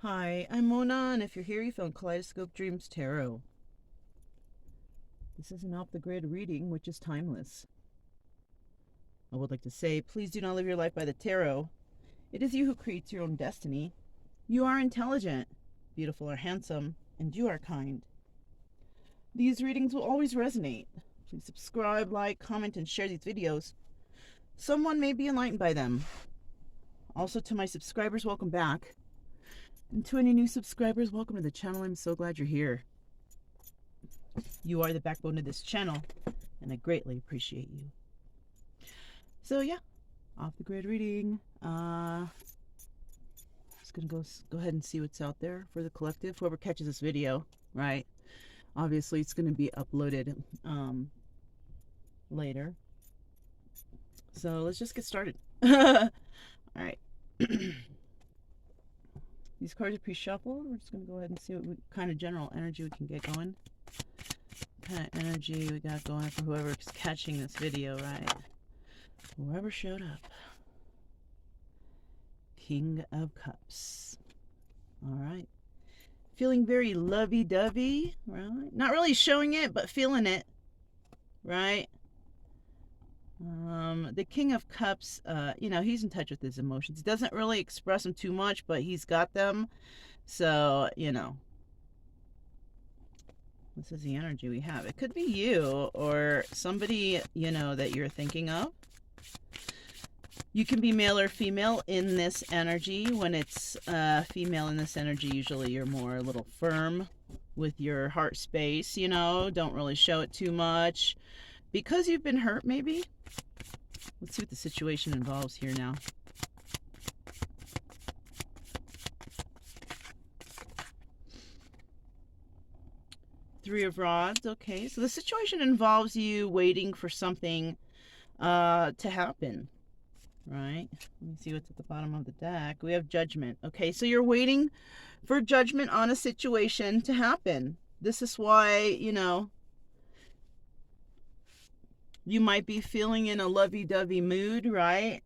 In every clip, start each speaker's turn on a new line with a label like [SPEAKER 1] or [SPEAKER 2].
[SPEAKER 1] Hi, I'm Mona, and if you're here, you found Kaleidoscope Dreams Tarot. This is an off-the-grid reading, which is timeless. I would like to say, please do not live your life by the tarot. It is you who creates your own destiny. You are intelligent, beautiful or handsome, and you are kind. These readings will always resonate. Please subscribe, like, comment, and share these videos. Someone may be enlightened by them. Also, to my subscribers, welcome back. And to any new subscribers, welcome to the channel. I'm so glad you're here. You are the backbone of this channel, and I greatly appreciate you. So yeah, off the grid reading. Just gonna go ahead and see what's out there for the collective. Whoever catches this video, right? Obviously, it's gonna be uploaded later. So let's just get started. All right. These cards are pre-shuffled. We're just gonna go ahead and see what kind of general energy we can get going. What kind of energy we got going for whoever's catching this video, right? Whoever showed up. King of Cups. All right. Feeling very lovey-dovey, right? Not really showing it, but feeling it, right? The King of Cups, he's in touch with his emotions. He doesn't really express them too much, but he's got them. So, this is the energy we have. It could be you or somebody, that you're thinking of. You can be male or female in this energy. When it's female in this energy, usually you're more a little firm with your heart space, don't really show it too much. Because you've been hurt, maybe? Let's see what the situation involves here now. Three of Rods. Okay, so the situation involves you waiting for something to happen, right? Let me see what's at the bottom of the deck. We have Judgment. Okay, so you're waiting for judgment on a situation to happen. This is why, you might be feeling in a lovey-dovey mood, right?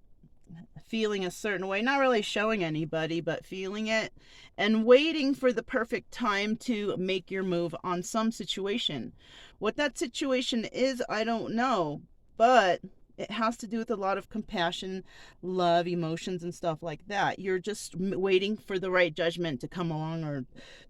[SPEAKER 1] Feeling a certain way, not really showing anybody, but feeling it and waiting for the perfect time to make your move on some situation. What that situation is, I don't know, but it has to do with a lot of compassion, love, emotions, and stuff like that. You're just waiting for the right judgment to come along or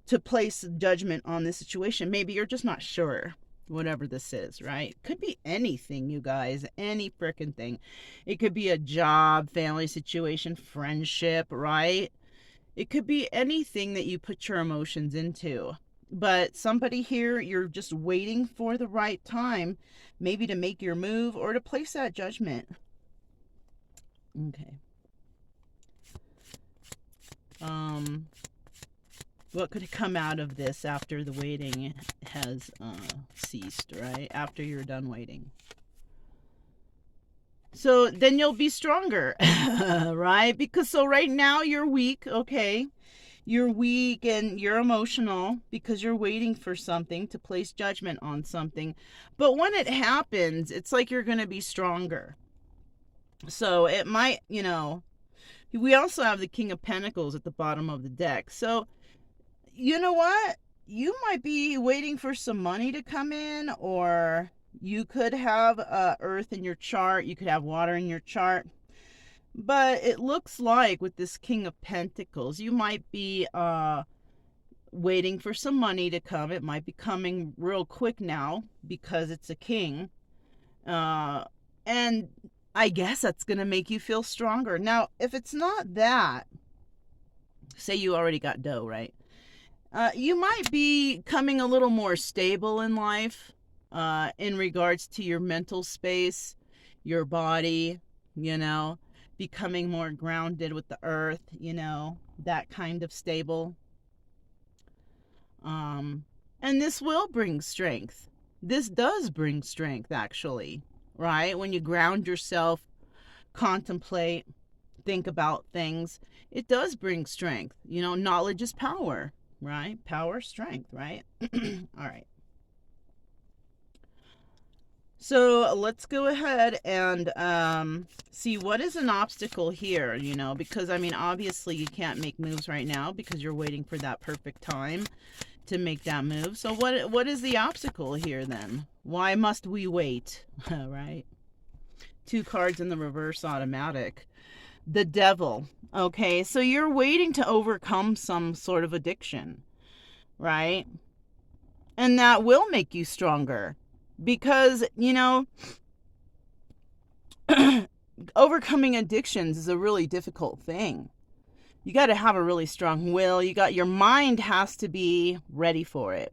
[SPEAKER 1] to place judgment on this situation. Maybe you're just not sure. Whatever this is, right? Could be anything, you guys, any frickin' thing. It could be a job, family situation, friendship, right? It could be anything that you put your emotions into. But somebody here, you're just waiting for the right time, maybe to make your move or to place that judgment. Okay. What could come out of this after the waiting has ceased, right? After you're done waiting. So then you'll be stronger, right? Because so right now you're weak, okay? You're weak and you're emotional because you're waiting for something to place judgment on something. But when it happens, it's like you're going to be stronger. So it might, we also have the King of Pentacles at the bottom of the deck. So you know what? You might be waiting for some money to come in, or you could have earth in your chart. You could have water in your chart. But it looks like with this King of Pentacles, you might be waiting for some money to come. It might be coming real quick now because it's a king. And I guess that's going to make you feel stronger. Now, if it's not that, say you already got dough, right? You might be becoming a little more stable in life in regards to your mental space, your body, becoming more grounded with the earth, that kind of stable. And this will bring strength. This does bring strength, actually, right? When you ground yourself, contemplate, think about things, it does bring strength. Knowledge is power. Right? Power, strength, right? All right. So let's go ahead and see what is an obstacle here, because I mean, obviously you can't make moves right now because you're waiting for that perfect time to make that move. So what is the obstacle here then? Why must we wait? Right? 2 cards in the reverse automatic. The Devil. Okay, so you're waiting to overcome some sort of addiction, right? And that will make you stronger. Because, overcoming addictions is a really difficult thing. You got to have a really strong will. Your mind has to be ready for it.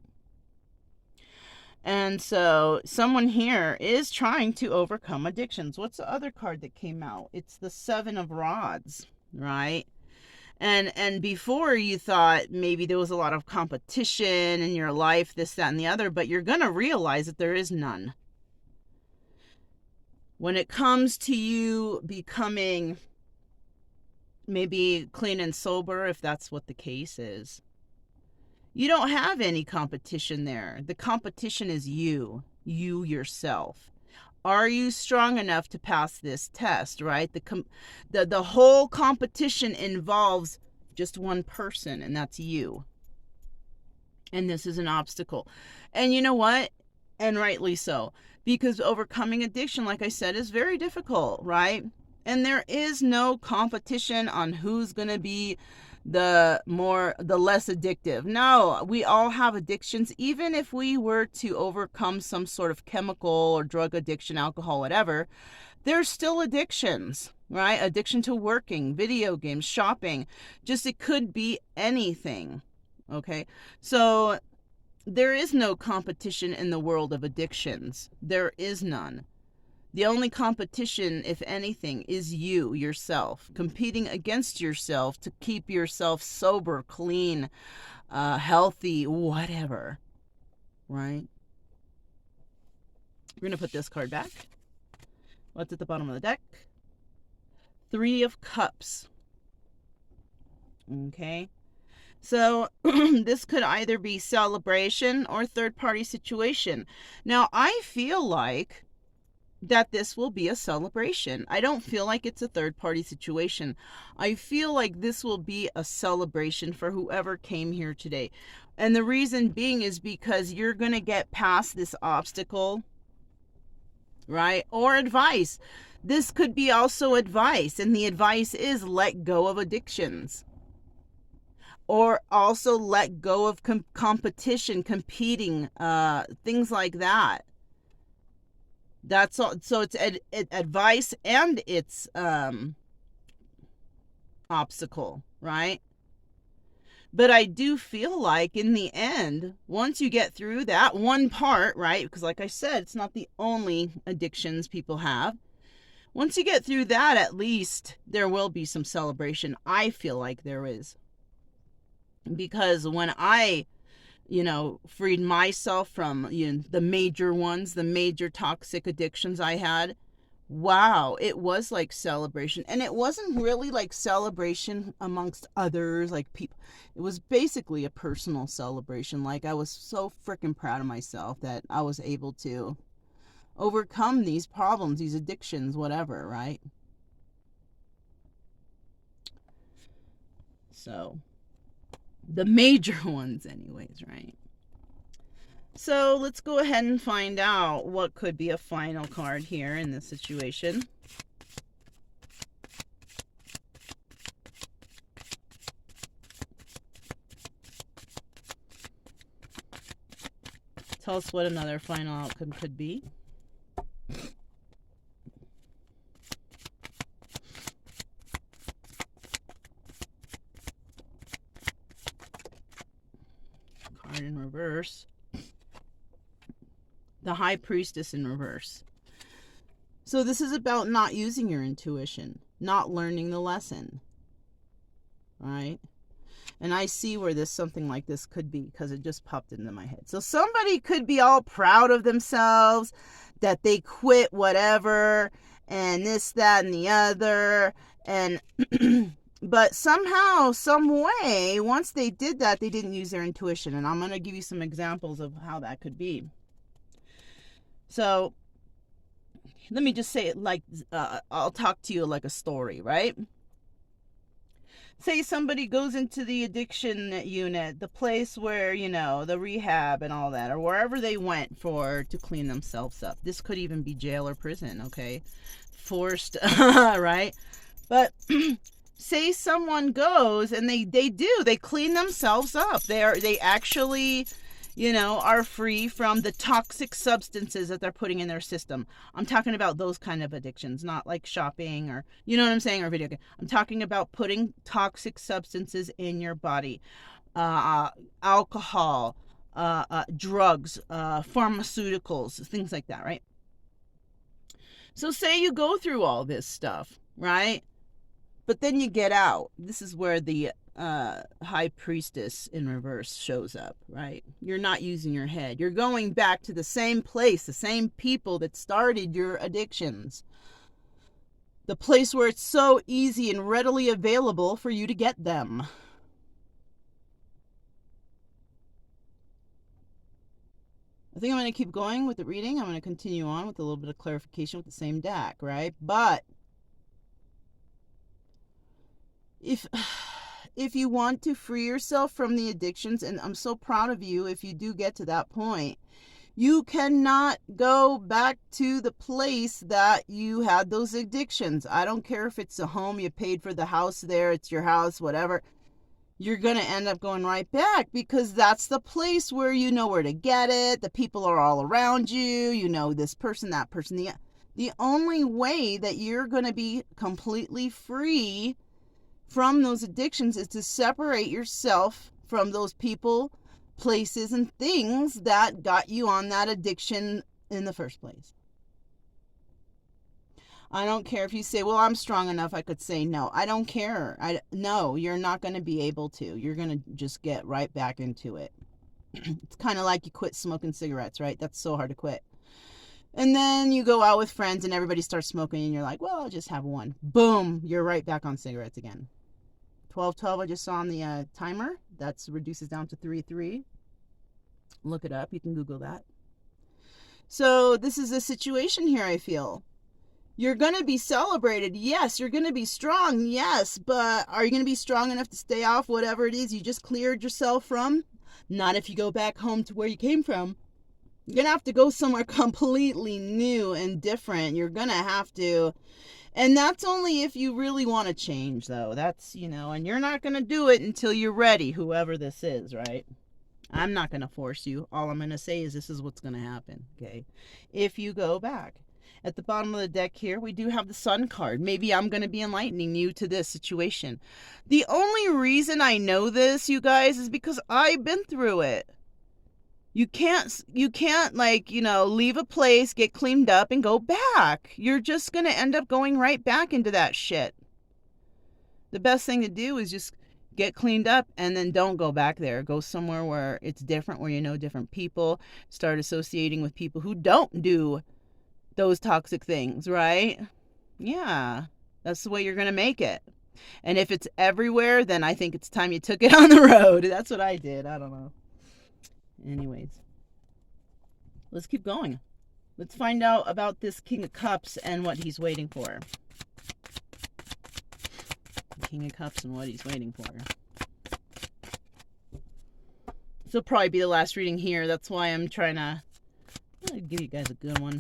[SPEAKER 1] And so someone here is trying to overcome addictions. What's the other card that came out? It's the 7 of Rods, right? And before you thought maybe there was a lot of competition in your life, this, that, and the other, but you're going to realize that there is none. When it comes to you becoming maybe clean and sober, if that's what the case is, you don't have any competition there. The competition is you yourself. Are you strong enough to pass this test, right? The whole competition involves just one person, and that's you. And this is an obstacle. And you know what? And rightly so. Because overcoming addiction, like I said, is very difficult, right? And there is no competition on who's going to be the less addictive. No, we all have addictions. Even if we were to overcome some sort of chemical or drug addiction, alcohol, whatever, there's still addictions, right? Addiction to working, video games, shopping, it could be anything. Okay. So there is no competition in the world of addictions. There is none. The only competition, if anything, is you, yourself, competing against yourself to keep yourself sober, clean, healthy, whatever, right? We're going to put this card back. What's at the bottom of the deck? 3 of Cups. Okay. So this could either be celebration or third-party situation. Now, I feel like that this will be a celebration. I don't feel like it's a third-party situation. I feel like this will be a celebration for whoever came here today. And the reason being is because you're going to get past this obstacle, right? Or advice. This could be also advice, and the advice is let go of addictions. Or also let go of competition, competing, things like that. That's all. So it's advice and it's obstacle, right? But I do feel like in the end, once you get through that one part, right? Because like I said, it's not the only addictions people have. Once you get through that, at least there will be some celebration. I feel like there is. Because when I freed myself from the major ones, the major toxic addictions I had, wow, it was like celebration. And it wasn't really like celebration amongst others, like people. It was basically a personal celebration. Like I was so freaking proud of myself that I was able to overcome these problems, these addictions, whatever, right? So the major ones anyways, right? So let's go ahead and find out what could be a final card here in this situation. Tell us what another final outcome could be. Card in reverse. The High Priestess in reverse. So this is about not using your intuition, not learning the lesson, right? And I see where something like this could be because it just popped into my head. So somebody could be all proud of themselves that they quit whatever and this, that, and the other. And but somehow, some way, once they did that, they didn't use their intuition. And I'm going to give you some examples of how that could be. So let me just say it like, I'll talk to you like a story, right? Say somebody goes into the addiction unit, the place where, the rehab and all that, or wherever they went to clean themselves up. This could even be jail or prison, okay? Forced, right? But say someone goes and they clean themselves up. They actually, are free from the toxic substances that they're putting in their system. I'm talking about those kind of addictions, not like shopping or, you know what I'm saying, or video game. I'm talking about putting toxic substances in your body. Alcohol, drugs, pharmaceuticals, things like that, right? So say you go through all this stuff, right? But then you get out. This is where the high priestess in reverse shows up, right? You're not using your head. You're going back to the same place, the same people that started your addictions. The place where it's so easy and readily available for you to get them. I think I'm going to keep going with the reading. I'm going to continue on with a little bit of clarification with the same deck, right? But if you want to free yourself from the addictions, and I'm so proud of you if you do get to that point, you cannot go back to the place that you had those addictions. I don't care if it's a home, you paid for the house there, it's your house, whatever. You're going to end up going right back because that's the place where you know where to get it. The people are all around you. You know this person, that person. The only way that you're going to be completely free from those addictions is to separate yourself from those people, places, and things that got you on that addiction in the first place. I don't care if you say, well, I'm strong enough, I could say no. I don't care. No, you're not going to be able to. You're going to just get right back into it. It's kind of like you quit smoking cigarettes, right? That's so hard to quit. And then you go out with friends and everybody starts smoking and you're like, well, I'll just have one. Boom, you're right back on cigarettes again. 12:12 I just saw on the timer. That reduces down to 3:3. Look it up. You can Google that. So this is a situation here, I feel. You're going to be celebrated. Yes, you're going to be strong. Yes, but are you going to be strong enough to stay off whatever it is you just cleared yourself from? Not if you go back home to where you came from. You're going to have to go somewhere completely new and different. You're going to have to. And that's only if you really want to change, though. That's, and you're not going to do it until you're ready, whoever this is, right? I'm not going to force you. All I'm going to say is this is what's going to happen, okay? If you go back. At the bottom of the deck here, we do have the Sun card. Maybe I'm going to be enlightening you to this situation. The only reason I know this, you guys, is because I've been through it. You can't leave a place, get cleaned up, and go back. You're just going to end up going right back into that shit. The best thing to do is just get cleaned up and then don't go back there. Go somewhere where it's different, where you know different people. Start associating with people who don't do those toxic things, right? Yeah, that's the way you're going to make it. And if it's everywhere, then I think it's time you took it on the road. That's what I did. I don't know. Anyways, let's keep going. Let's find out about this King of Cups and what he's waiting for. King of Cups and what he's waiting for. This will probably be the last reading here. That's why I'm trying to give you guys a good one.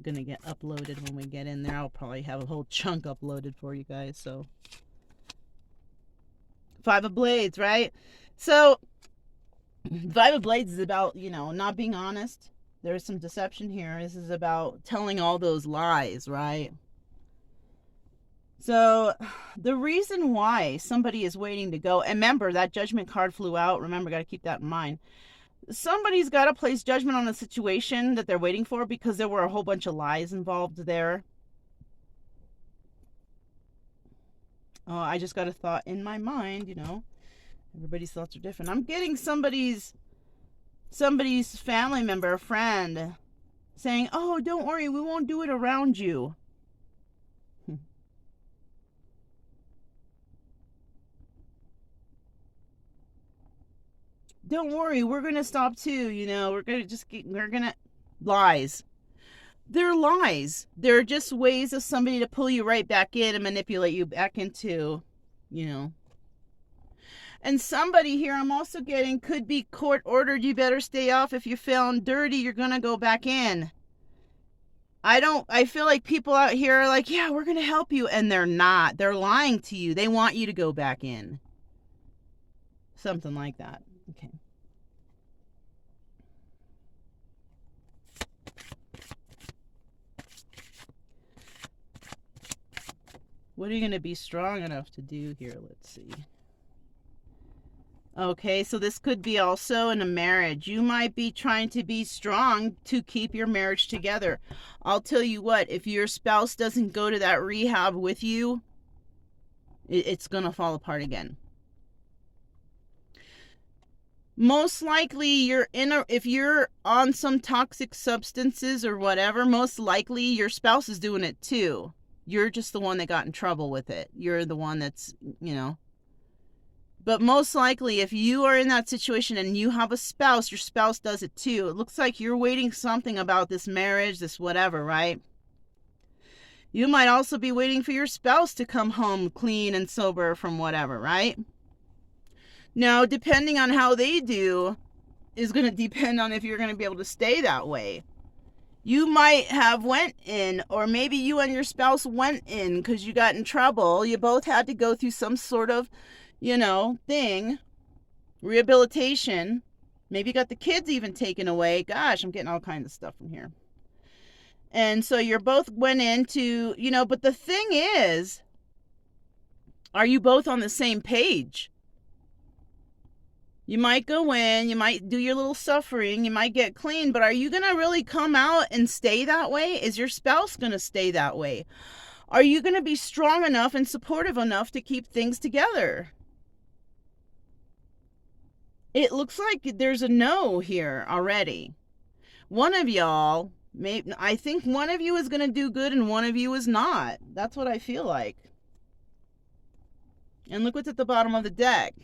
[SPEAKER 1] Going to get uploaded when we get in there. I'll probably have a whole chunk uploaded for you guys. So 5 of Blades, right? So 5 of Blades is about, not being honest. There's some deception here. This is about telling all those lies, right? So the reason why somebody is waiting to go, and remember that Judgment card flew out. Remember, got to keep that in mind. Somebody's got to place judgment on a situation that they're waiting for because there were a whole bunch of lies involved there. Oh, I just got a thought in my mind, Everybody's thoughts are different. I'm getting somebody's family member, friend, saying, oh, don't worry, we won't do it around you. Don't worry, we're going to stop too, we're going to lies. They're lies. They're just ways of somebody to pull you right back in and manipulate you back into, you know. And somebody here I'm also getting could be court ordered. You better stay off. If you're found dirty, you're going to go back in. I feel like people out here are like, yeah, we're going to help you. And they're not. They're lying to you. They want you to go back in. Something like that. Okay. What are you going to be strong enough to do here? Let's see. Okay, so this could be also in a marriage. You might be trying to be strong to keep your marriage together. I'll tell you what, if your spouse doesn't go to that rehab with you, it's going to fall apart again. Most likely if you're on some toxic substances or whatever, most likely your spouse is doing it too. You're just the one that got in trouble with it. You're the one that's, you know. But most likely, if you are in that situation and you have a spouse, your spouse does it too. It looks like you're waiting something about this marriage, this whatever, right? You might also be waiting for your spouse to come home clean and sober from whatever, right? Now, depending on how they do is going to depend on if you're going to be able to stay that way. You might have went in, or maybe you and your spouse went in because you got in trouble. You both had to go through some sort of, you know, thing, rehabilitation. Maybe you got the kids even taken away. Gosh, I'm getting all kinds of stuff from here. And so you're both went into, you know, but the thing is, are you both on the same page? You might go in, you might do your little suffering, you might get clean, but are you going to really come out and stay that way? Is your spouse going to stay that way? Are you going to be strong enough and supportive enough to keep things together? It looks like there's a no here already. One of y'all, I think one of you is going to do good and one of you is not. That's what I feel like. And look what's at the bottom of the deck.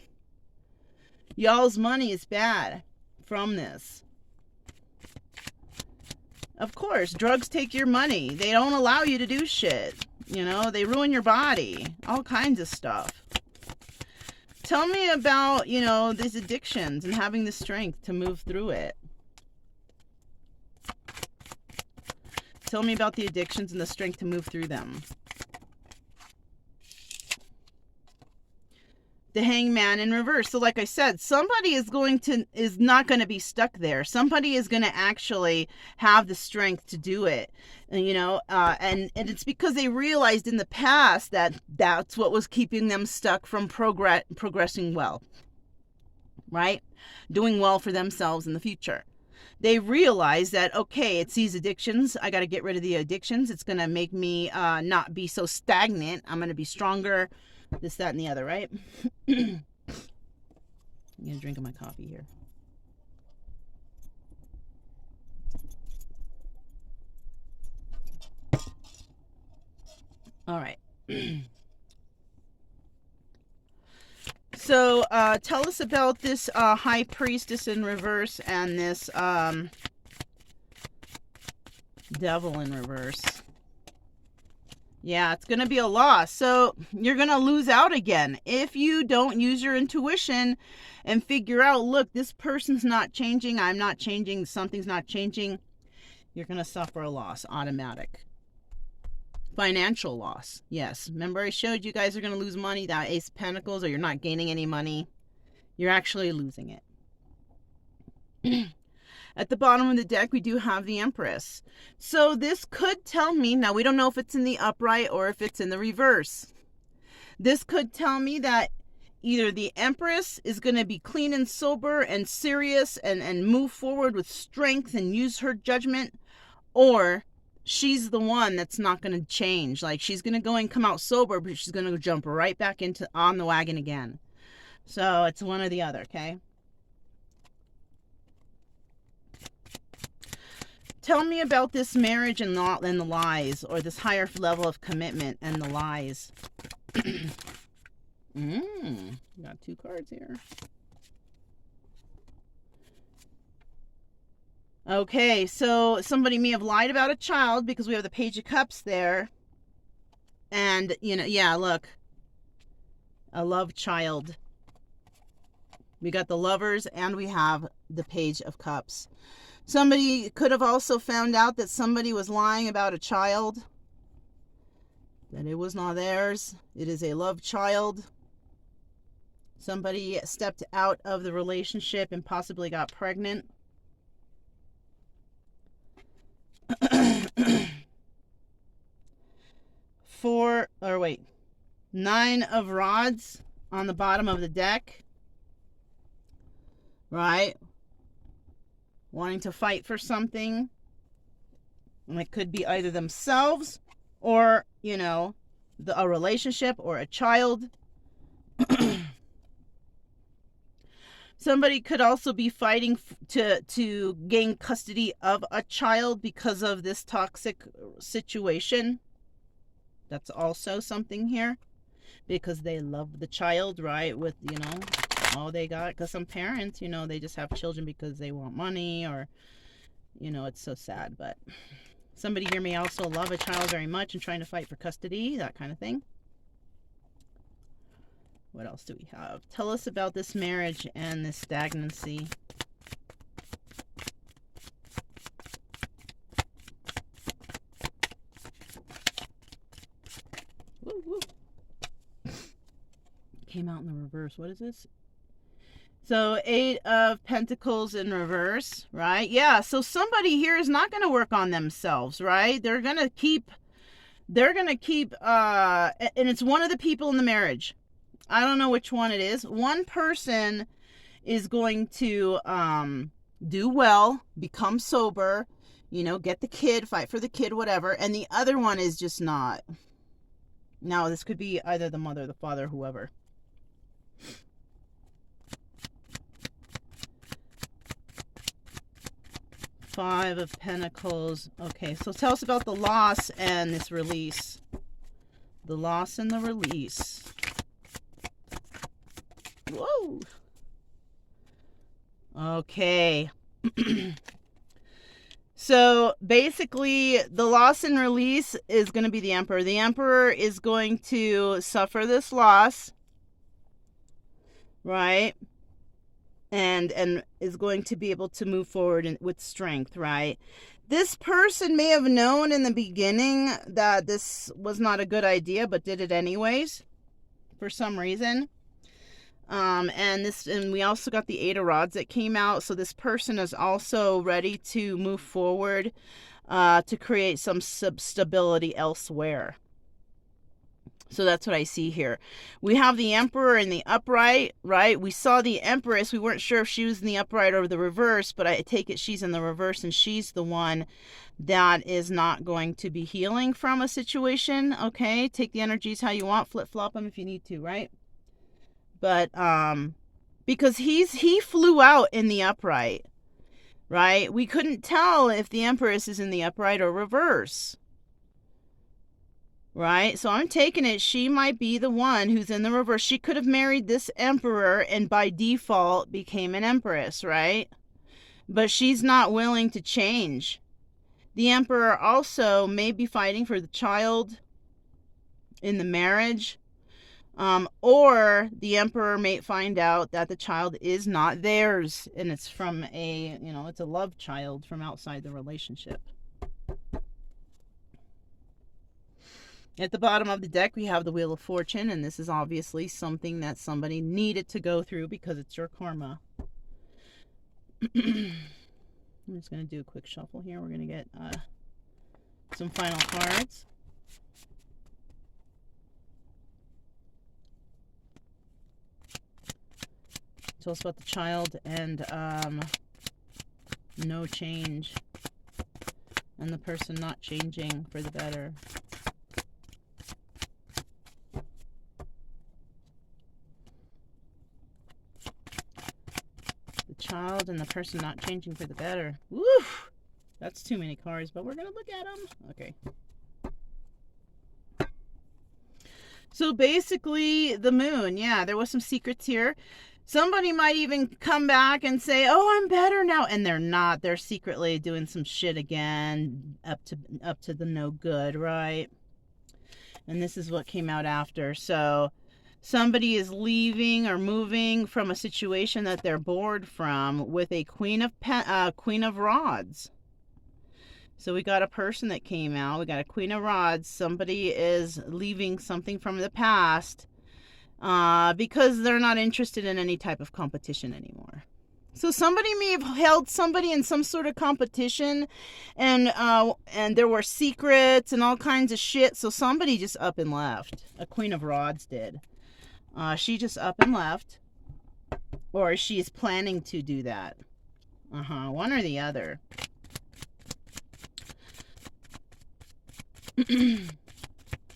[SPEAKER 1] Y'all's money is bad from this. Of course, drugs take your money. They don't allow you to do shit. You know, they ruin your body. All kinds of stuff. Tell me about, you know, these addictions and having the strength to move through it. Tell me about the addictions and the strength to move through them. The Hangman in reverse. So like I said, somebody is not going to be stuck there. Somebody is going to actually have the strength to do it. And, you know, and it's because they realized in the past that that's what was keeping them stuck from progressing well, right? Doing well for themselves in the future. They realized that, okay, it's these addictions. I got to get rid of the addictions. It's going to make me not be so stagnant. I'm going to be stronger. This, that, and the other, right? I'm going to drink my coffee here. All right. So, tell us about this High Priestess in reverse and this Devil in reverse. Yeah, it's going to be a loss. So you're going to lose out again. If you don't use your intuition and figure out, look, this person's not changing, I'm not changing, something's not changing, you're going to suffer a loss, automatic. Financial loss, yes. Remember I showed you guys are going to lose money, that Ace of Pentacles, or you're not gaining any money. You're actually losing it. At the bottom of the deck, we do have the Empress. So this could tell me, now we don't know if it's in the upright or if it's in the reverse. This could tell me that either the Empress is going to be clean and sober and serious and move forward with strength and use her judgment, or she's the one that's not going to change. Like, she's going to go and come out sober, but she's going to jump right back on the wagon again. So it's one or the other, okay? Tell me about this marriage and the lies, or this higher level of commitment and the lies. Got two cards here. Okay, so somebody may have lied about a child because we have the Page of Cups there. And, you know, yeah, look. A love child. We got the Lovers and we have the Page of Cups. Somebody could have also found out that somebody was lying about a child. That it was not theirs. It is a love child. Somebody stepped out of the relationship and possibly got pregnant. Nine of Rods on the bottom of the deck. Right? Wanting to fight for something. And it could be either themselves or, you know, a relationship or a child. Somebody could also be fighting to gain custody of a child because of this toxic situation. That's also something here. Because they love the child, right? With, you know, all they got. Because some parents, you know, they just have children because they want money or, you know, it's so sad. But somebody here may also love a child very much and trying to fight for custody, that kind of thing. What else do we have? Tell us about this marriage and this stagnancy. Woo, woo. Came out in the reverse. What is this? So 8 of Pentacles in reverse, right? Yeah, so somebody here is not going to work on themselves, right? They're going to keep, and it's one of the people in the marriage. I don't know which one it is. One person is going to do well, become sober, you know, get the kid, fight for the kid, whatever. And the other one is just not. Now, this could be either the mother, the father, whoever. Five of Pentacles. Okay, so tell us about the loss and this release. The loss and the release. Whoa. Okay. So basically, the loss and release is going to be the Emperor. The Emperor is going to suffer this loss, right? And is going to be able to move forward with strength, right? This person may have known in the beginning that this was not a good idea, but did it anyways for some reason. And we also got the 8 of Rods that came out. So this person is also ready to move forward to create some stability elsewhere. So that's what I see here. We have the Emperor in the upright, right? We saw the Empress. We weren't sure if she was in the upright or the reverse, but I take it she's in the reverse, and she's the one that is not going to be healing from a situation. Okay, take the energies how you want. Flip-flop them if you need to, right? But because he flew out in the upright, right? We couldn't tell if the Empress is in the upright or reverse. Right? So I'm taking it she might be the one who's in the reverse. She could have married this Emperor and by default became an Empress, right? But she's not willing to change. The Emperor also may be fighting for the child in the marriage. Or the Emperor may find out that the child is not theirs and it's from it's a love child from outside the relationship. At the bottom of the deck, we have the Wheel of Fortune, and this is obviously something that somebody needed to go through because it's your karma. I'm just going to do a quick shuffle here. We're going to get some final cards. Tell us about the child and no change, and the person not changing for the better. Child and the person not changing for the better. Woo! That's too many cards, but we're going to look at them. Okay. So basically, the moon. Yeah, there was some secrets here. Somebody might even come back and say, oh, I'm better now. And they're not. They're secretly doing some shit again, up to the no good, right? And this is what came out after. So somebody is leaving or moving from a situation that they're bored from with a Queen of Rods. So we got a person that came out. We got a Queen of Rods. Somebody is leaving something from the past because they're not interested in any type of competition anymore. So somebody may have held somebody in some sort of competition, and there were secrets and all kinds of shit. So somebody just up and left. A Queen of Rods did. She just up and left, or she is planning to do that. One or the other.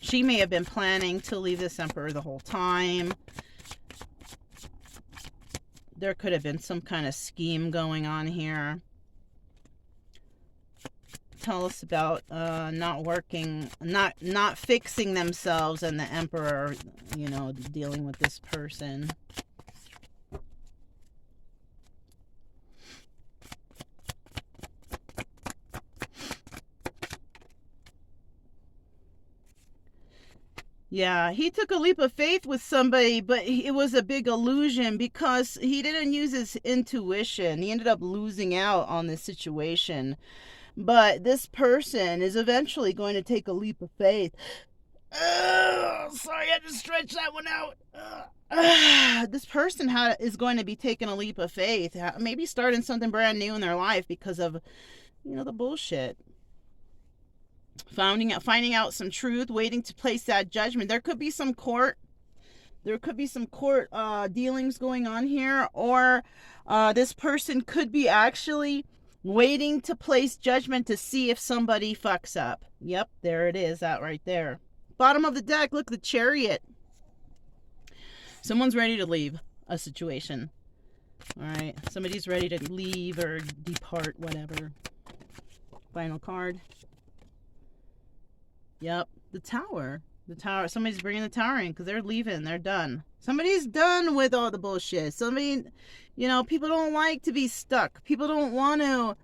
[SPEAKER 1] She may have been planning to leave this emperor the whole time. There could have been some kind of scheme going on here. Tell us about not fixing themselves, and the emperor, you know, dealing with this person. Yeah, he took a leap of faith with somebody, but it was a big illusion because he didn't use his intuition. He ended up losing out on this situation. But this person is eventually going to take a leap of faith. Sorry, I had to stretch that one out. This person is going to be taking a leap of faith. Maybe starting something brand new in their life because of, you know, the bullshit. Finding out some truth, waiting to place that judgment. There could be some court dealings going on here, or this person could be actually waiting to place judgment to see if somebody fucks up. Yep, there it is, that right there. Bottom of the deck, look, the Chariot. Someone's ready to leave a situation. All right, somebody's ready to leave or depart, whatever. Final card. Yep, the Tower. The Tower. Somebody's bringing the Tower in because they're leaving. They're done. Somebody's done with all the bullshit. Somebody, you know, people don't like to be stuck. People don't want to,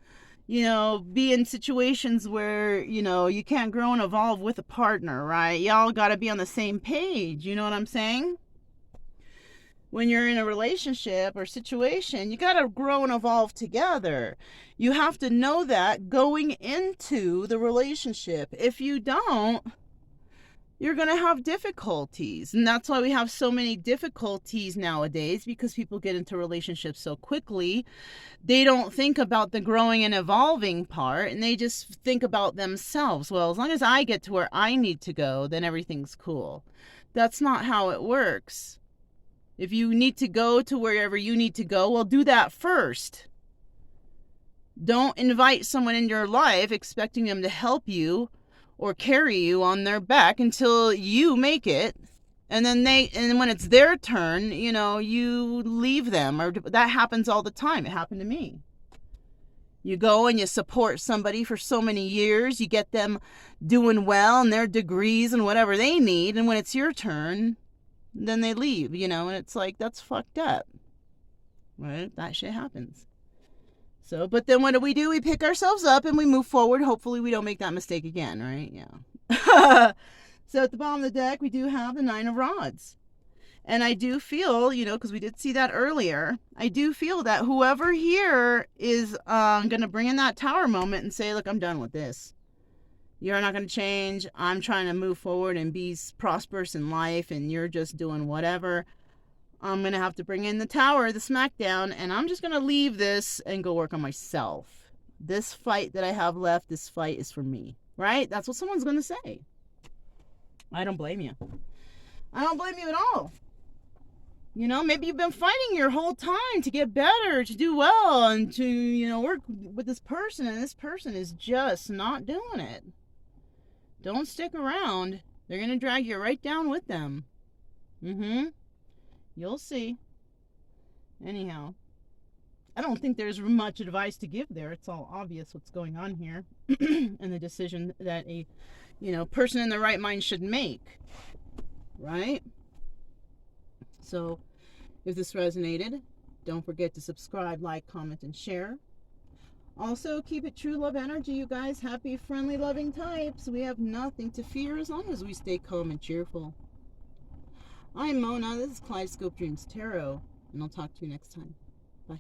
[SPEAKER 1] you know, be in situations where, you know, you can't grow and evolve with a partner, right? Y'all got to be on the same page. You know what I'm saying? When you're in a relationship or situation, you got to grow and evolve together. You have to know that going into the relationship. If you don't, you're going to have difficulties. And that's why we have so many difficulties nowadays, because people get into relationships so quickly. They don't think about the growing and evolving part, and they just think about themselves. Well, as long as I get to where I need to go, then everything's cool. That's not how it works. If you need to go to wherever you need to go, well, do that first. Don't invite someone in your life expecting them to help you or carry you on their back until you make it. And then when it's their turn, you know, you leave them. Or that happens all the time. It happened to me. You go and you support somebody for so many years. You get them doing well and their degrees and whatever they need. And when it's your turn, then they leave, you know, and it's like, that's fucked up, right? That shit happens. So, but then what do? We pick ourselves up and we move forward. Hopefully we don't make that mistake again, right? Yeah. So at the bottom of the deck, we do have the Nine of Rods. And I do feel, you know, because we did see that earlier, I do feel that whoever here is going to bring in that Tower moment and say, look, I'm done with this. You're not going to change. I'm trying to move forward and be prosperous in life, and you're just doing whatever. I'm going to have to bring in the Tower, the smackdown, and I'm just going to leave this and go work on myself. This fight that I have left, this fight is for me, right? That's what someone's going to say. I don't blame you. I don't blame you at all. You know, maybe you've been fighting your whole time to get better, to do well, and to, you know, work with this person, and this person is just not doing it. Don't stick around. They're going to drag you right down with them. You'll see. Anyhow, I don't think there's much advice to give there. It's all obvious what's going on here. And the decision that a, you know, person in the right mind should make. Right? So, If this resonated, don't forget to subscribe, like, comment, and share. Also, keep it true love energy, you guys. Happy, friendly, loving types. We have nothing to fear as long as we stay calm and cheerful. I'm Mona. This is Kaleidoscope Dreams Tarot, and I'll talk to you next time. Bye.